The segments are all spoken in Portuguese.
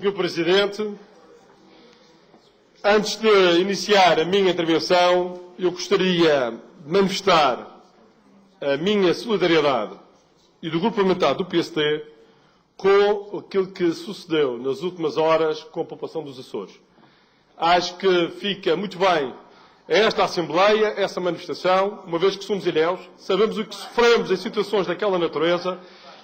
Sr. Presidente, antes de iniciar a minha intervenção, eu gostaria de manifestar a minha solidariedade e do Grupo Parlamentar do PSD com aquilo que sucedeu nas últimas horas com a população dos Açores. Acho que fica muito bem a esta Assembleia, essa manifestação, uma vez que somos ilhéus, sabemos o que sofremos em situações daquela natureza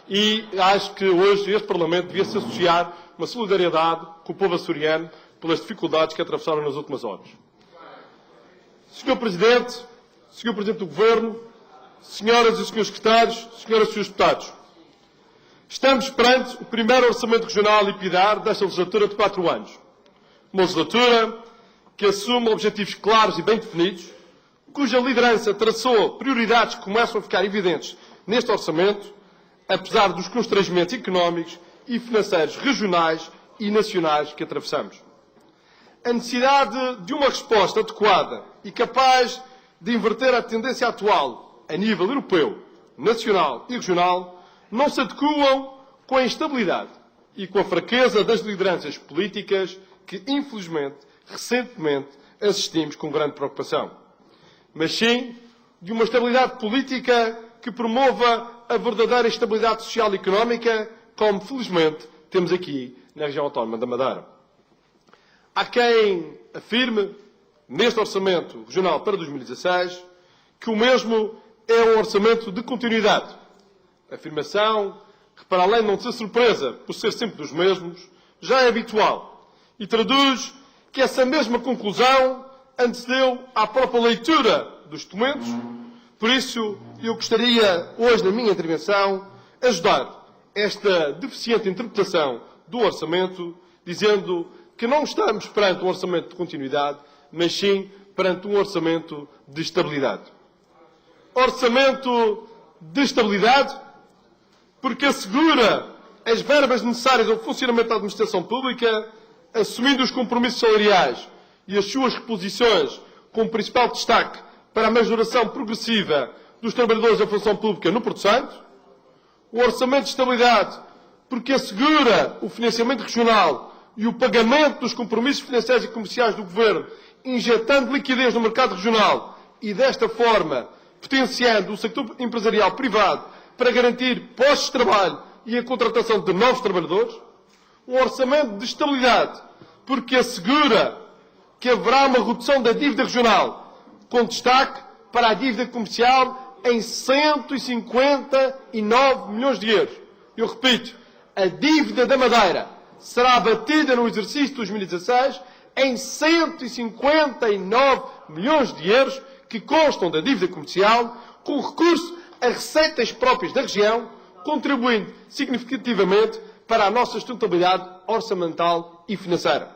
e acho que hoje este Parlamento devia se associar uma solidariedade com o povo açoriano pelas dificuldades que atravessaram nas últimas horas. Sr. Presidente, Sr. Presidente do Governo, Senhoras e Srs. Secretários, Senhoras e Srs. Deputados, estamos perante o primeiro Orçamento Regional e PIDAR desta legislatura de 4 anos. Uma legislatura que assume objetivos claros e bem definidos, cuja liderança traçou prioridades que começam a ficar evidentes neste orçamento, apesar dos constrangimentos económicos e financeiros regionais e nacionais que atravessamos. A necessidade de uma resposta adequada e capaz de inverter a tendência atual a nível europeu, nacional e regional não se adequam com a instabilidade e com a fraqueza das lideranças políticas que, infelizmente, recentemente assistimos com grande preocupação. Mas sim de uma estabilidade política que promova a verdadeira estabilidade social e económica, como felizmente temos aqui na região autónoma da Madeira. Há quem afirme, neste Orçamento Regional para 2016, que o mesmo é um orçamento de continuidade. A afirmação, que para além de não ser surpresa por ser sempre dos mesmos, já é habitual e traduz que essa mesma conclusão antecedeu à própria leitura dos documentos. Por isso, eu gostaria, hoje, na minha intervenção, ajudar esta deficiente interpretação do orçamento, dizendo que não estamos perante um orçamento de continuidade, mas sim perante um orçamento de estabilidade. Orçamento de estabilidade, porque assegura as verbas necessárias ao funcionamento da administração pública, assumindo os compromissos salariais e as suas reposições com principal destaque para a majoração progressiva dos trabalhadores da função pública no Porto Santo. O Orçamento de Estabilidade, porque assegura o financiamento regional e o pagamento dos compromissos financeiros e comerciais do Governo, injetando liquidez no mercado regional e, desta forma, potenciando o sector empresarial privado para garantir postos de trabalho e a contratação de novos trabalhadores. Um orçamento de estabilidade, porque assegura que haverá uma redução da dívida regional, com destaque para a dívida comercial em 159 milhões de euros. Eu repito, a dívida da Madeira será abatida no exercício de 2016 em 159 milhões de euros que constam da dívida comercial, com recurso a receitas próprias da região, contribuindo significativamente para a nossa sustentabilidade orçamental e financeira.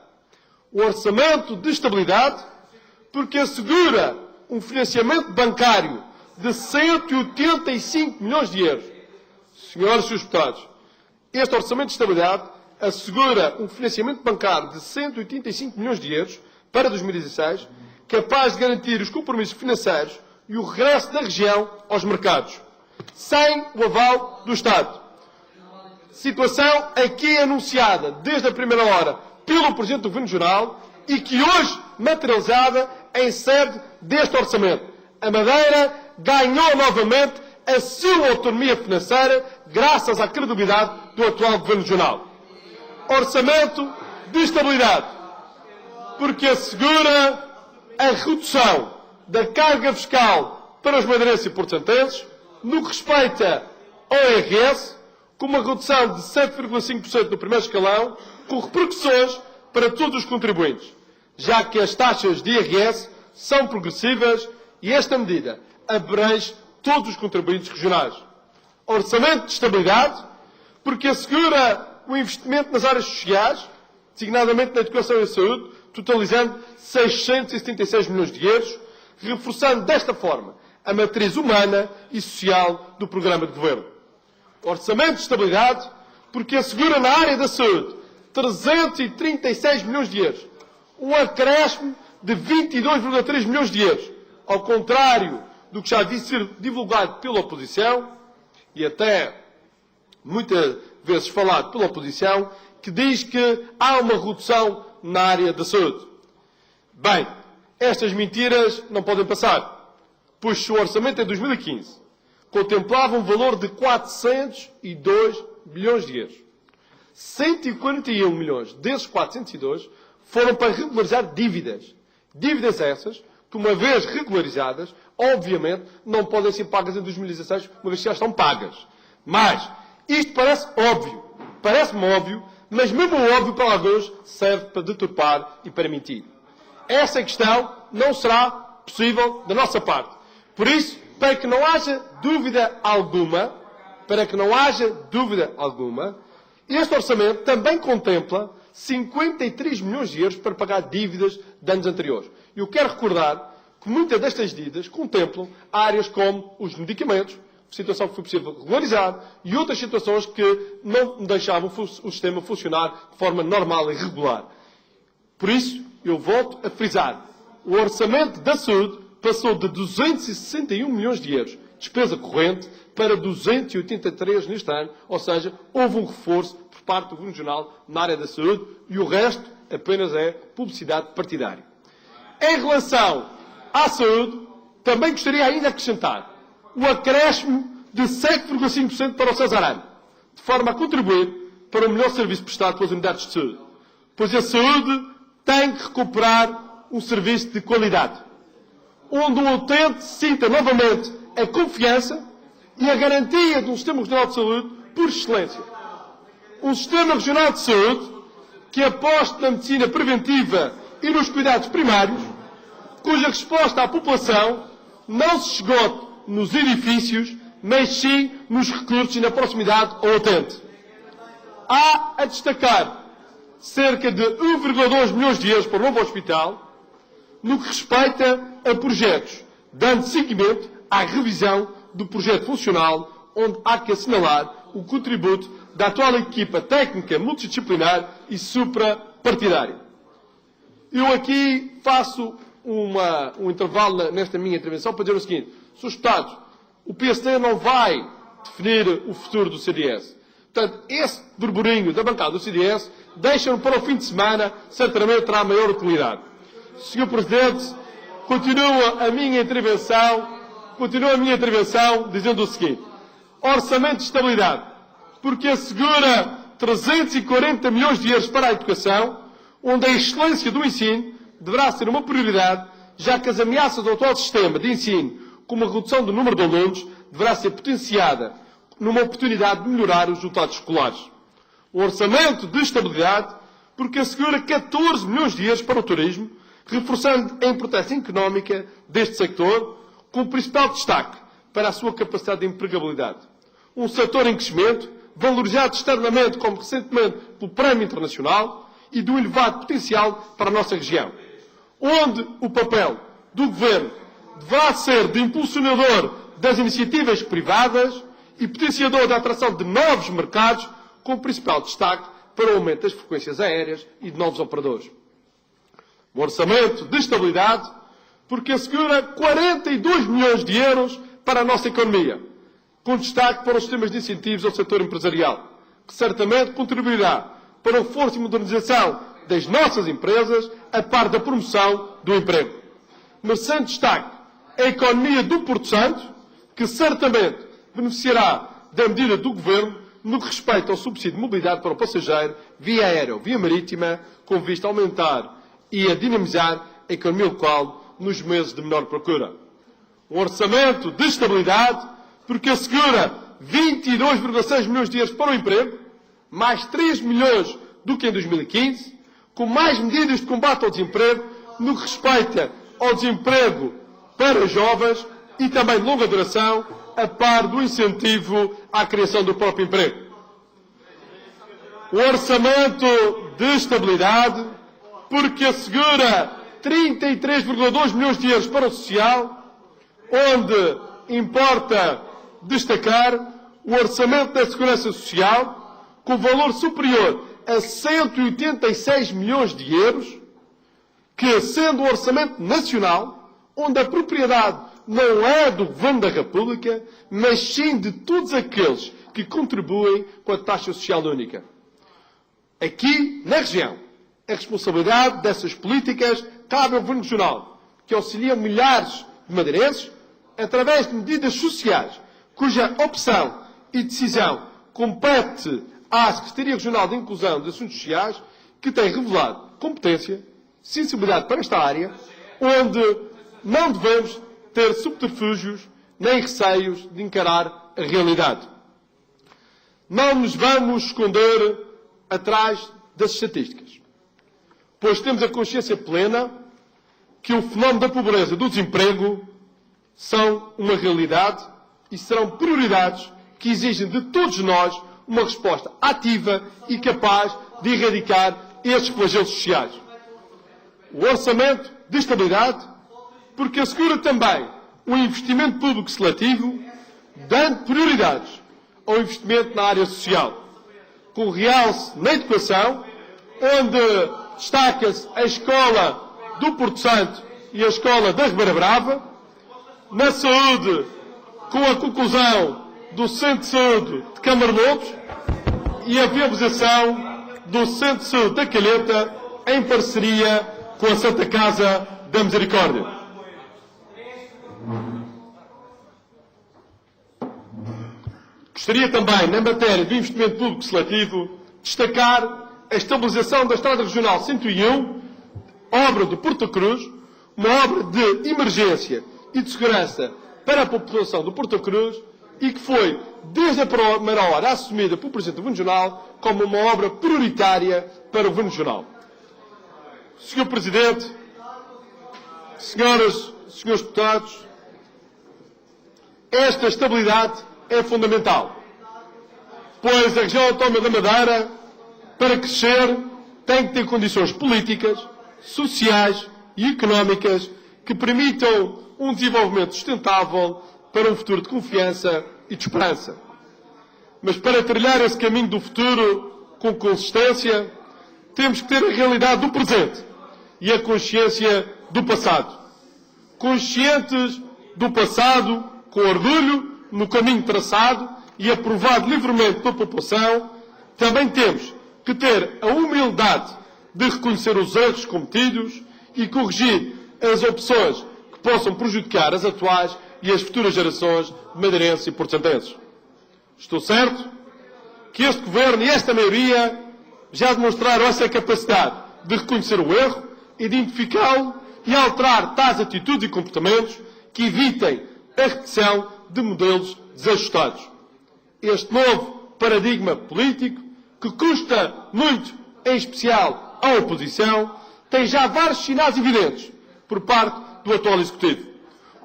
O orçamento de estabilidade, porque assegura um financiamento bancário de 185 milhões de euros. Senhoras e Srs. Deputados, este orçamento de estabilidade assegura um financiamento bancário de 185 milhões de euros para 2016, capaz de garantir os compromissos financeiros e o regresso da região aos mercados, sem o aval do Estado. Situação aqui anunciada desde a primeira hora pelo Presidente do Governo Regional e que hoje materializada em sede deste orçamento. A Madeira ganhou novamente a sua autonomia financeira graças à credibilidade do atual Governo Regional. Orçamento de estabilidade, porque assegura a redução da carga fiscal para os madeirenses e porto-santenses no que respeita ao IRS, com uma redução de 7,5% no primeiro escalão, com repercussões para todos os contribuintes, já que as taxas de IRS são progressivas e esta medida abrange todos os contribuintes regionais. Orçamento de estabilidade, porque assegura o investimento nas áreas sociais, designadamente na educação e na saúde, totalizando 676 milhões de euros, reforçando desta forma a matriz humana e social do programa de governo. Orçamento de estabilidade, porque assegura na área da saúde 336 milhões de euros, um acréscimo de 22,3 milhões de euros, ao contrário do que já disse ser divulgado pela oposição, e até muitas vezes falado pela oposição, que diz que há uma redução na área da saúde. Bem, estas mentiras não podem passar, pois se o orçamento em 2015 contemplava um valor de 402 bilhões de euros, 141 milhões desses 402 foram para regularizar dívidas. Dívidas essas que, uma vez regularizadas, obviamente, não podem ser pagas em 2016, uma vez que já estão pagas. Mas, isto parece óbvio. Parece-me óbvio, mas mesmo o óbvio para alguns serve para deturpar e para mentir. Essa questão não será possível da nossa parte. Por isso, para que não haja dúvida alguma, este orçamento também contempla 53 milhões de euros para pagar dívidas de anos anteriores. Eu quero recordar que muitas destas dívidas contemplam áreas como os medicamentos, situação que foi possível regularizar, e outras situações que não deixavam o sistema funcionar de forma normal e regular. Por isso, eu volto a frisar, o orçamento da saúde passou de 261 milhões de euros, despesa corrente, para 283 neste ano, ou seja, houve um reforço por parte do Governo Regional na área da saúde e o resto apenas é publicidade partidária. Em relação à saúde, também gostaria ainda de acrescentar o acréscimo de 7,5% para o Cesarano, de forma a contribuir para o melhor serviço prestado pelas unidades de saúde. Pois a saúde tem que recuperar um serviço de qualidade, onde o utente sinta novamente a confiança e a garantia de um sistema regional de saúde por excelência. Um sistema regional de saúde que aposte na medicina preventiva e nos cuidados primários, cuja resposta à população não se esgote nos edifícios, mas sim nos recursos e na proximidade ao utente. Há a destacar cerca de 1,2 milhões de euros para o novo hospital, no que respeita a projetos, dando seguimento à revisão do projeto funcional, onde há que assinalar o contributo da atual equipa técnica multidisciplinar e suprapartidária. Eu aqui faço um intervalo nesta minha intervenção para dizer o seguinte: Sr. Deputado, o PSD não vai definir o futuro do CDS. Portanto, esse burburinho da bancada do CDS deixa-no para o fim de semana, certamente terá maior utilidade. Sr. Presidente, continua a minha intervenção dizendo o seguinte: orçamento de estabilidade, porque assegura 340 milhões de euros para a educação, onde a excelência do ensino deverá ser uma prioridade, já que as ameaças ao atual sistema de ensino, como a redução do número de alunos, deverá ser potenciada numa oportunidade de melhorar os resultados escolares. O orçamento de estabilidade, porque assegura 14 milhões de euros para o turismo, reforçando a importância económica deste sector, com o principal destaque para a sua capacidade de empregabilidade. Um setor em crescimento, valorizado externamente, como recentemente pelo Prémio Internacional, e de um elevado potencial para a nossa região, onde o papel do Governo deverá ser de impulsionador das iniciativas privadas e potenciador da atração de novos mercados, com o principal destaque para o aumento das frequências aéreas e de novos operadores. Um orçamento de estabilidade, porque assegura 42 milhões de euros para a nossa economia, com destaque para os sistemas de incentivos ao setor empresarial, que certamente contribuirá para o reforço e modernização das nossas empresas, a par da promoção do emprego. Merecendo destaque a economia do Porto Santo, que certamente beneficiará da medida do Governo no que respeita ao subsídio de mobilidade para o passageiro, via aérea ou via marítima, com vista a aumentar e a dinamizar a economia local nos meses de menor procura. Um orçamento de estabilidade, porque assegura 22,6 milhões de euros para o emprego, mais 3 milhões do que em 2015, com mais medidas de combate ao desemprego, no que respeita ao desemprego para jovens e também de longa duração, a par do incentivo à criação do próprio emprego. O orçamento de estabilidade, porque assegura 33,2 milhões de euros para o social, onde importa destacar o orçamento da Segurança Social, com valor superior a 186 milhões de euros, que, sendo o orçamento nacional, onde a propriedade não é do Governo da República, mas sim de todos aqueles que contribuem com a taxa social única. Aqui, na região, a responsabilidade dessas políticas cabe ao Governo Regional, que auxilia milhares de madeirenses através de medidas sociais, cuja opção e decisão compete à Secretaria Regional de Inclusão de Assuntos Sociais, que tem revelado competência, sensibilidade para esta área, onde não devemos ter subterfúgios nem receios de encarar a realidade. Não nos vamos esconder atrás das estatísticas, pois temos a consciência plena que o fenómeno da pobreza e do desemprego são uma realidade e serão prioridades que exigem de todos nós uma resposta ativa e capaz de erradicar estes flagelos sociais. O Orçamento de Estabilidade, porque assegura também um investimento público seletivo, dando prioridades ao investimento na área social, com realce na educação, onde destaca-se a Escola do Porto Santo e a Escola da Ribeira Brava, na saúde, com a conclusão do Centro de Saúde de Camarlobos e a viabilização do Centro de Saúde da Calheta, em parceria com a Santa Casa da Misericórdia. Gostaria também, na matéria do investimento público seletivo, destacar a estabilização da Estrada Regional 101, obra do Porto Cruz, uma obra de emergência e de segurança para a população do Porto Cruz e que foi, desde a primeira hora, assumida pelo Presidente do Governo Regional como uma obra prioritária para o Governo Regional. Sr. Presidente, senhoras e senhores deputados, esta estabilidade é fundamental, pois a região autónoma da Madeira, para crescer, tem que ter condições políticas, sociais e económicas que permitam um desenvolvimento sustentável para um futuro de confiança e de esperança. Mas para trilhar esse caminho do futuro com consistência, temos que ter a realidade do presente e a consciência do passado. Conscientes do passado, com orgulho no caminho traçado e aprovado livremente pela população, também temos que ter a humildade de reconhecer os erros cometidos e corrigir as opções que possam prejudicar as atuais e as futuras gerações de madeirenses e porto-santenses. Estou certo que este Governo e esta maioria já demonstraram essa capacidade de reconhecer o erro, identificá-lo e alterar tais atitudes e comportamentos que evitem a repetição de modelos desajustados. Este novo paradigma político, que custa muito, em especial à oposição, tem já vários sinais evidentes por parte do atual Executivo,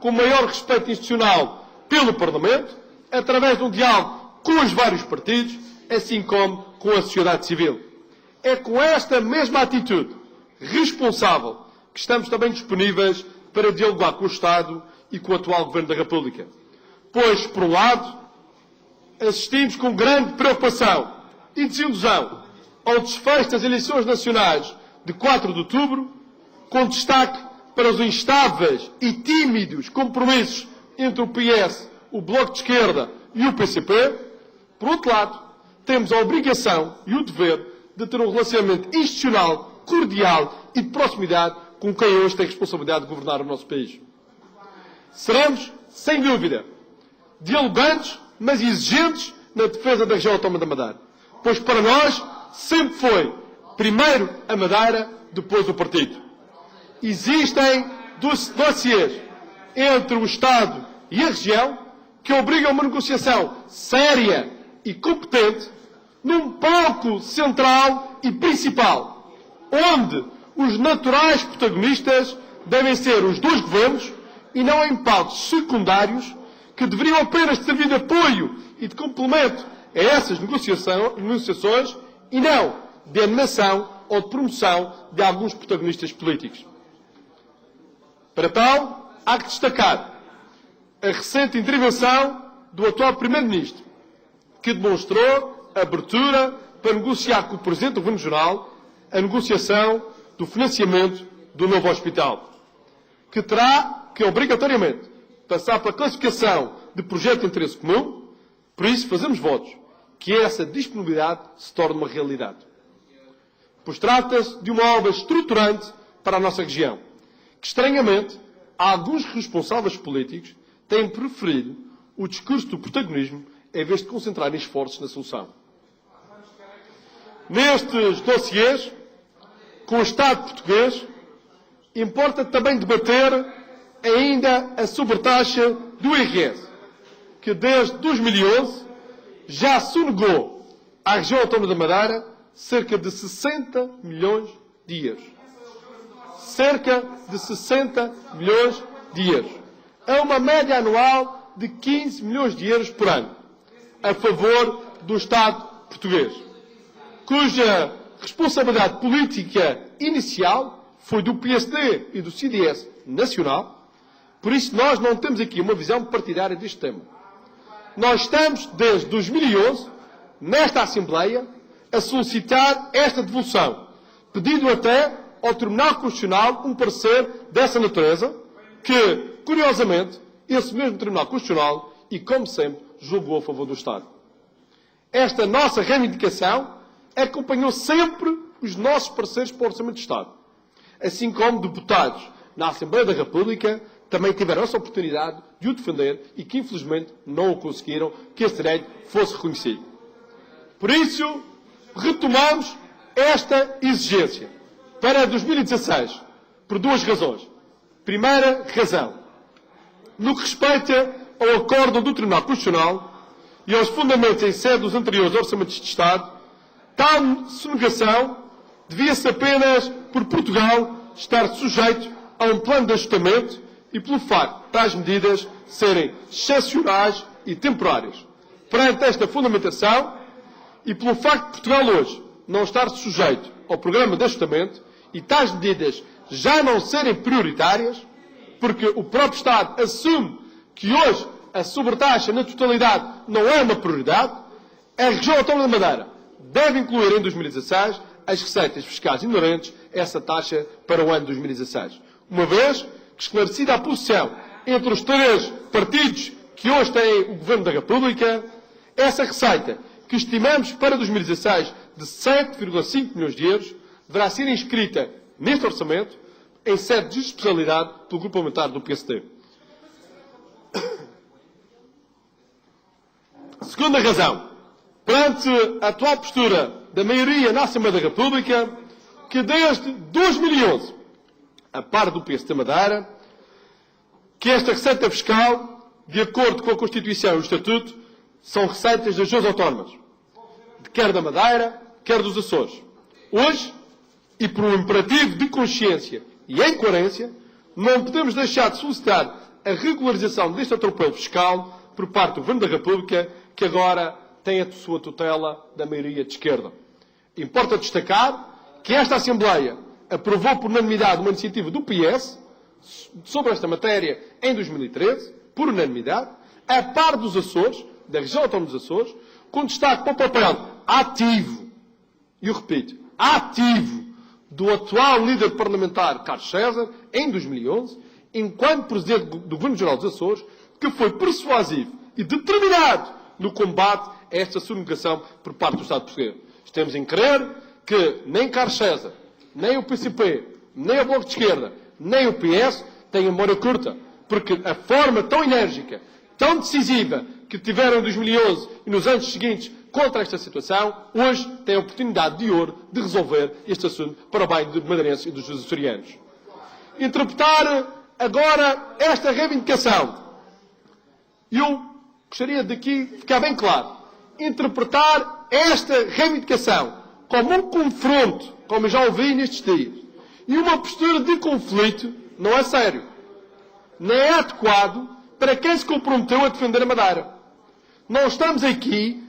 com maior respeito institucional pelo Parlamento, através de um diálogo com os vários partidos, assim como com a sociedade civil. É com esta mesma atitude responsável que estamos também disponíveis para dialogar com o Estado e com o atual Governo da República. Pois, por um lado, assistimos com grande preocupação e desilusão ao desfecho das eleições nacionais de 4 de outubro, com destaque para os instáveis e tímidos compromissos entre o PS, o Bloco de Esquerda e o PCP. Por outro lado, temos a obrigação e o dever de ter um relacionamento institucional, cordial e de proximidade com quem hoje tem a responsabilidade de governar o nosso país. Seremos, sem dúvida, dialogantes, mas exigentes na defesa da região autónoma da Madeira. Pois para nós sempre foi primeiro a Madeira, depois o partido. Existem dossiês entre o Estado e a região que obrigam uma negociação séria e competente num palco central e principal, onde os naturais protagonistas devem ser os dois governos e não em palcos secundários que deveriam apenas servir de apoio e de complemento a essas negociações e não de animação ou de promoção de alguns protagonistas políticos. Para tal, há que destacar a recente intervenção do atual Primeiro-Ministro, que demonstrou abertura para negociar com o Presidente do Governo Regional a negociação do financiamento do novo hospital, que terá que, obrigatoriamente, passar pela classificação de projeto de interesse comum. Por isso, fazemos votos que essa disponibilidade se torne uma realidade. pois trata-se de uma obra estruturante para a nossa região, que, estranhamente, alguns responsáveis políticos têm preferido o discurso do protagonismo em vez de concentrarem esforços na solução. Nestes dossiês, com o Estado português, importa também debater ainda a sobretaxa do IRS, que desde 2011 já sonegou à região autónoma da Madeira cerca de 60 milhões de euros. Cerca de 60 milhões de euros. É uma média anual de 15 milhões de euros por ano, a favor do Estado português, cuja responsabilidade política inicial foi do PSD e do CDS nacional. Por isso, nós não temos aqui uma visão partidária deste tema. Nós estamos, desde 2011, nesta Assembleia, a solicitar esta devolução, pedindo até ao Tribunal Constitucional um parecer dessa natureza, que, curiosamente, esse mesmo Tribunal Constitucional, e como sempre, julgou a favor do Estado. Esta nossa reivindicação acompanhou sempre os nossos parceiros para o Orçamento de Estado, assim como deputados na Assembleia da República também tiveram essa oportunidade de o defender e que, infelizmente, não o conseguiram, que esse direito fosse reconhecido. Por isso, retomamos esta exigência para 2016, por duas razões. Primeira razão, no que respeita ao acórdão do Tribunal Constitucional e aos fundamentos em sede dos anteriores Orçamentos de Estado, tal sonegação devia-se apenas por Portugal estar sujeito a um plano de ajustamento e pelo facto de tais medidas serem excepcionais e temporárias. Perante esta fundamentação e pelo facto de Portugal hoje não estar sujeito ao programa de ajustamento e tais medidas já não serem prioritárias, porque o próprio Estado assume que hoje a sobretaxa na totalidade não é uma prioridade, a região autónoma da Madeira deve incluir em 2016 as receitas fiscais inerentes a essa taxa para o ano 2016. Uma vez que, esclarecida a posição entre os três partidos que hoje têm o Governo da República, essa receita, que estimamos para 2016 de 7,5 milhões de euros, deverá ser inscrita neste orçamento em sede de especialidade pelo Grupo Parlamentar do PSD. Segunda razão, perante a atual postura da maioria na Assembleia da República, que desde 2011, a par do PSD Madeira, que esta receita fiscal, de acordo com a Constituição e o Estatuto, são receitas das duas autónomas, quer da Madeira, quer dos Açores. Hoje, e por um imperativo de consciência e em coerência, não podemos deixar de solicitar a regularização deste atropelo fiscal por parte do Governo da República, que agora tem a sua tutela da maioria de esquerda. Importa destacar que esta Assembleia aprovou por unanimidade uma iniciativa do PS sobre esta matéria em 2013, por unanimidade, a par dos Açores, da região autónoma dos Açores, com destaque para o papel ativo, e eu repito, ativo, do atual líder parlamentar Carlos César, em 2011, enquanto Presidente do Governo-Geral dos Açores, que foi persuasivo e determinado no combate a esta sonegação por parte do Estado português. Estamos em crer que nem Carlos César, nem o PCP, nem o Bloco de Esquerda, nem o PS têm memória curta, porque a forma tão enérgica, tão decisiva que tiveram em 2011 e nos anos seguintes contra esta situação, hoje tem a oportunidade de ouro de resolver este assunto para o bem dos madeirenses e dos açorianos. Interpretar agora esta reivindicação. Eu gostaria de aqui ficar bem claro. Interpretar esta reivindicação como um confronto, como eu já ouvi nestes dias, e uma postura de conflito, não é sério. Nem é adequado para quem se comprometeu a defender a Madeira. Não estamos aqui,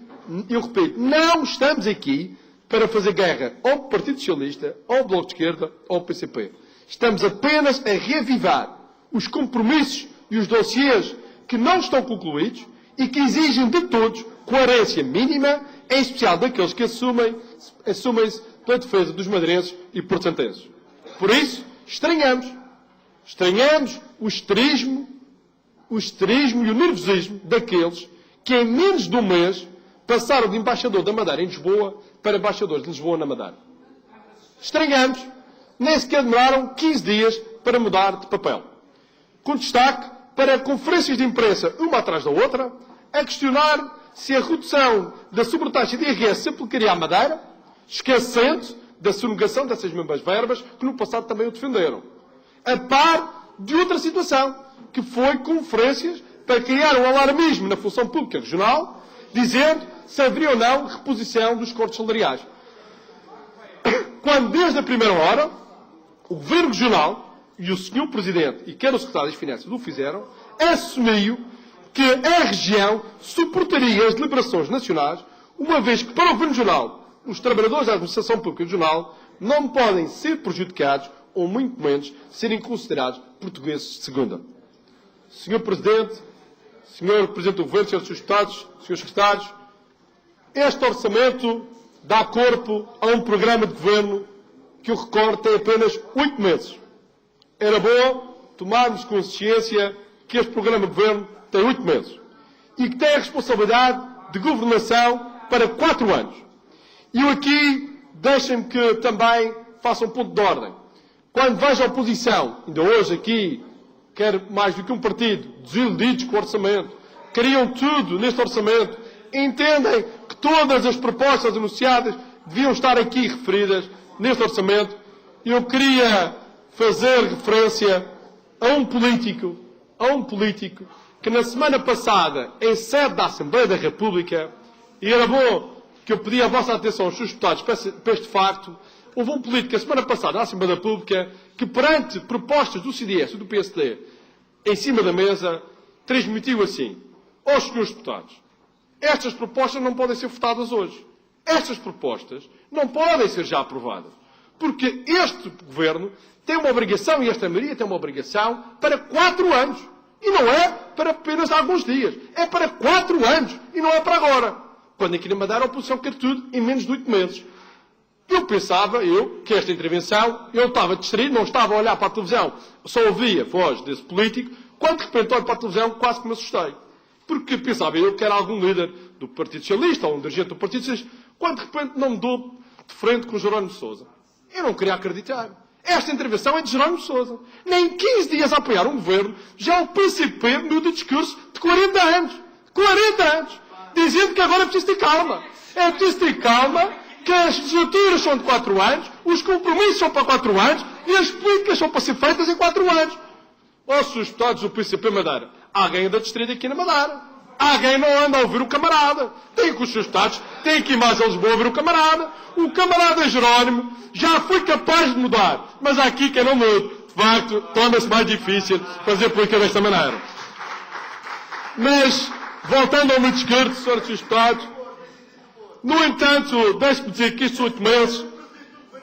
eu repito, não estamos aqui para fazer guerra ao Partido Socialista, ao Bloco de Esquerda, ao PCP. Estamos apenas a reavivar os compromissos e os dossiês que não estão concluídos e que exigem de todos coerência mínima, em especial daqueles que assumem-se pela defesa dos madeirenses e portentenses. Por isso, estranhamos o histerismo e o nervosismo daqueles que em menos de um mês passaram de embaixador da Madeira em Lisboa para embaixadores de Lisboa na Madeira. Estranhamos. Nem sequer demoraram 15 dias para mudar de papel. Com destaque para conferências de imprensa, uma atrás da outra, a questionar se a redução da sobretaxa de IRS se aplicaria à Madeira, esquecendo da sonegação dessas mesmas verbas que no passado também o defenderam. A par de outra situação, que foi conferências para criar um alarmismo na função pública regional, dizendo se haveria ou não reposição dos cortes salariais. Quando, desde a primeira hora, o Governo Regional e o Sr. Presidente e quer o Secretário das Finanças o fizeram, assumiu que a região suportaria as deliberações nacionais, uma vez que, para o Governo Regional, os trabalhadores da Administração Pública Regional não podem ser prejudicados ou, muito menos, serem considerados portugueses de segunda. Sr. Presidente, Sr. Presidente do Governo, Srs. Deputados, Srs. Secretários, este orçamento dá corpo a um programa de governo que, eu recordo, tem apenas 8 meses. Era bom tomarmos consciência que este programa de governo tem 8 meses e que tem a responsabilidade de governação para 4 anos. E eu aqui, deixem-me que também faça um ponto de ordem. Quando vejo a oposição, ainda hoje aqui, quer mais do que um partido, desiludidos com o orçamento, queriam tudo neste orçamento, entendem que todas as propostas anunciadas deviam estar aqui referidas neste orçamento, eu queria fazer referência a um político que na semana passada, em sede da Assembleia da República, e era bom que eu pedia a vossa atenção aos seus deputados para este facto, houve um político, a semana passada, na Assembleia da República, que perante propostas do CDS e do PSD em cima da mesa, transmitiu assim, aos senhores deputados, estas propostas não podem ser votadas hoje. Estas propostas não podem ser já aprovadas. Porque este Governo tem uma obrigação, e esta maioria tem uma obrigação, para 4 anos. E não é para apenas alguns dias. É para 4 anos. E não é para agora. Quando aqui na Madeira a oposição quer tudo em menos de 8 meses. Eu pensava, que esta intervenção, eu estava distraído, não estava a olhar para a televisão, só ouvia a voz desse político, quando de repente olho para a televisão, quase que me assustei. Porque pensava eu que era algum líder do Partido Socialista, ou um dirigente do Partido Socialista, quando de repente não me dou de frente com o Jerónimo de Sousa. Eu não queria acreditar. Esta intervenção é de Jerónimo de Sousa. Nem 15 dias a apoiar um governo, já o PCP muda o discurso de 40 anos. 40 anos! Dizendo que agora é preciso ter calma. É preciso ter calma, que as legislaturas são de 4 anos, os compromissos são para 4 anos, e as políticas são para ser feitas em 4 anos. Ó, senhores deputados do PCP Madeira, alguém anda distraído aqui na Madeira. Alguém não anda a ouvir o camarada. Tem que os seus deputados, tem que ir mais a Lisboa a ouvir o camarada. O camarada Jerónimo já foi capaz de mudar. Mas há aqui quem não mude. De facto, torna-se mais difícil fazer política desta maneira. Mas, voltando ao meu discurso, senhores deputados, no entanto, deixe-me dizer que estes 8 meses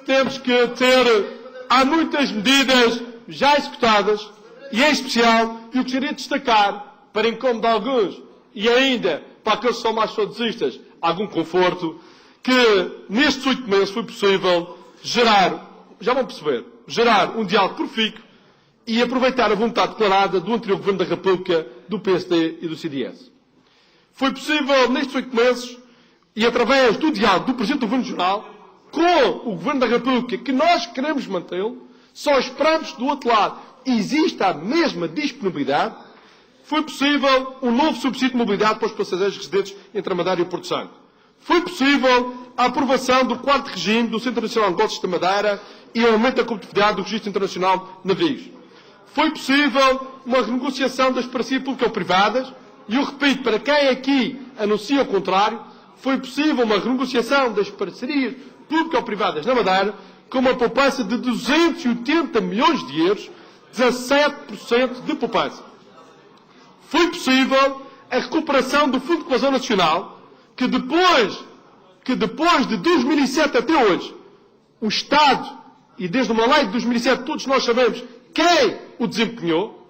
temos que ter, há muitas medidas já executadas, e em especial, eu gostaria de destacar, para incómodo de alguns, e ainda, para aqueles que são mais saudosistas, algum conforto, que nestes 8 meses foi possível gerar, já vão perceber, gerar um diálogo profícuo e aproveitar a vontade declarada do anterior Governo da República, do PSD e do CDS. Foi possível, nestes 8 meses, e através do diálogo do Presidente do Governo Regional, com o Governo da República, que nós queremos mantê-lo, só esperamos do outro lado existe a mesma disponibilidade, foi possível um novo subsídio de mobilidade para os passageiros residentes entre a Madeira e o Porto Santo. Foi possível a aprovação do 4º regime do Centro Nacional de Negócios da Madeira e o aumento da competitividade do Registro Internacional de Navios. Foi possível uma renegociação das parcerias público-privadas, e eu repito, para quem aqui anuncia o contrário, foi possível uma renegociação das parcerias público-privadas na Madeira com uma poupança de 280 milhões de euros, 17% de poupança. Foi possível a recuperação do Fundo de Coesão Nacional, que depois de 2007 até hoje, o Estado, e desde uma lei de 2007 todos nós sabemos quem o desempenhou,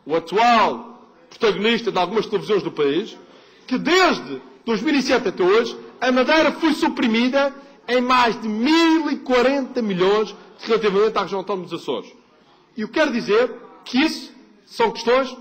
o atual protagonista de algumas televisões do país, que desde 2007 até hoje, a Madeira foi suprimida em mais de 1.040 milhões relativamente à região autónoma dos Açores. E eu quero dizer que isso são questões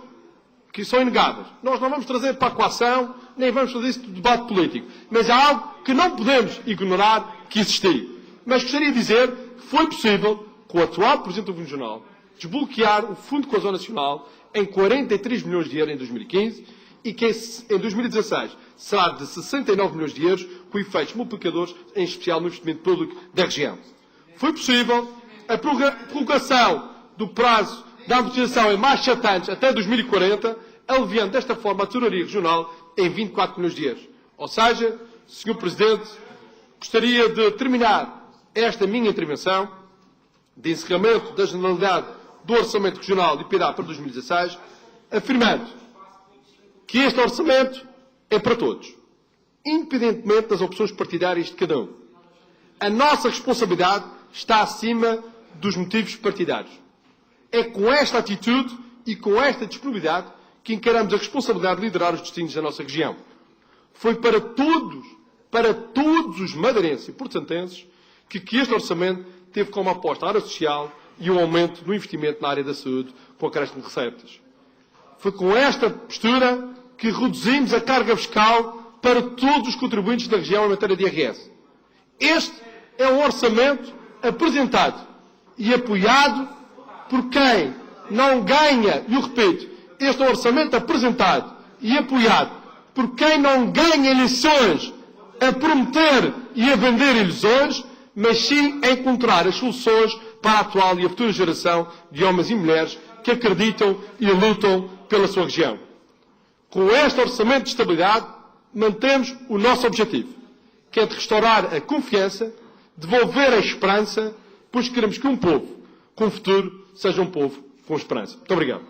que são inegáveis. Nós não vamos trazer para a coação, nem vamos fazer isso de debate político. Mas há algo que não podemos ignorar que existiu. Mas gostaria de dizer que foi possível, com o atual Presidente do Governo Regional, desbloquear o Fundo de Coesão Nacional em 43 milhões de euros em 2015 e que em 2016 será de 69 milhões de euros, com efeitos multiplicadores, em especial no investimento público da região. Foi possível a prorrogação do prazo da amortização em mais 7 anos, até 2040, aliviando desta forma a tesouraria regional em 24 milhões de euros. Ou seja, Sr. Presidente, gostaria de terminar esta minha intervenção de encerramento da generalidade do Orçamento Regional de Piedade para 2016, afirmando que este orçamento é para todos, independentemente das opções partidárias de cada um. A nossa responsabilidade está acima dos motivos partidários. É com esta atitude e com esta disponibilidade que encaramos a responsabilidade de liderar os destinos da nossa região. Foi para todos os madeirenses e portantenses, que este orçamento teve como aposta a área social e um aumento do investimento na área da saúde com acréscimo de receitas. Foi com esta postura que reduzimos a carga fiscal para todos os contribuintes da região em matéria de IRS. Este é um orçamento apresentado e apoiado por quem não ganha, e eu repito, este é um orçamento apresentado e apoiado por quem não ganha eleições a prometer e a vender ilusões, mas sim a encontrar as soluções para a atual e a futura geração de homens e mulheres que acreditam e lutam pela sua região. Com este orçamento de estabilidade, mantemos o nosso objetivo, que é de restaurar a confiança, devolver a esperança, pois queremos que um povo com futuro seja um povo com esperança. Muito obrigado.